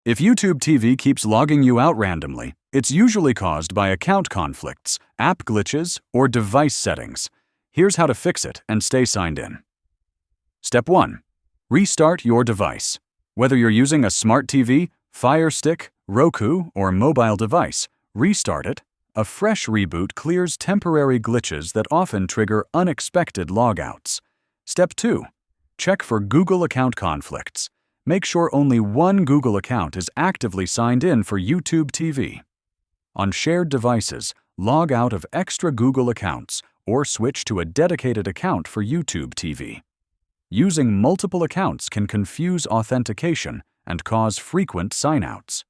If YouTube TV keeps logging you out randomly, it's usually caused by account conflicts, app glitches, or device settings. Here's how to fix it and stay signed in. Step 1. Restart your device. Whether you're using a smart TV, Fire Stick, Roku, or mobile device, restart it. A fresh reboot clears temporary glitches that often trigger unexpected logouts. Step 2. Check for Google account conflicts. Make sure only one Google account is actively signed in for YouTube TV. On shared devices, log out of extra Google accounts or switch to a dedicated account for YouTube TV. Using multiple accounts can confuse authentication and cause frequent signouts.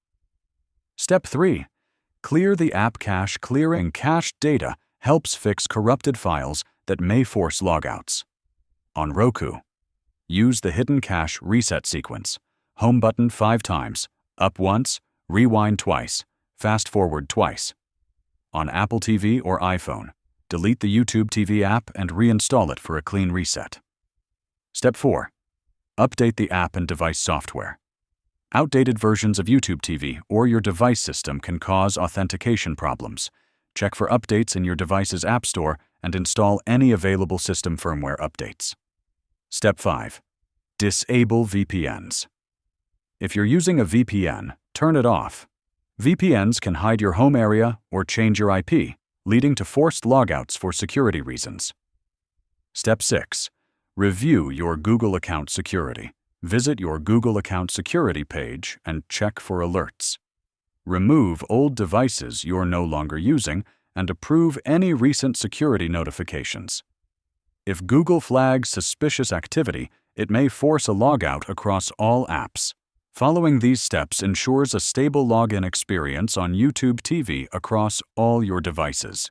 Step 3. Clear the app cache. Clearing cached data helps fix corrupted files that may force logouts. On Roku, use the hidden cache reset sequence. Home button 5 times, up once, rewind twice, fast forward twice. On Apple TV or iPhone, delete the YouTube TV app and reinstall it for a clean reset. Step 4. Update the app and device software. Outdated versions of YouTube TV or your device system can cause authentication problems. Check for updates in your device's app store and install any available system firmware updates. Step 5. Disable VPNs. If you're using a VPN, turn it off. VPNs can hide your home area or change your IP, leading to forced logouts for security reasons. Step 6. Review your Google account security. Visit your Google account security page and check for alerts. Remove old devices you're no longer using and approve any recent security notifications. If Google flags suspicious activity, it may force a logout across all apps. Following these steps ensures a stable login experience on YouTube TV across all your devices.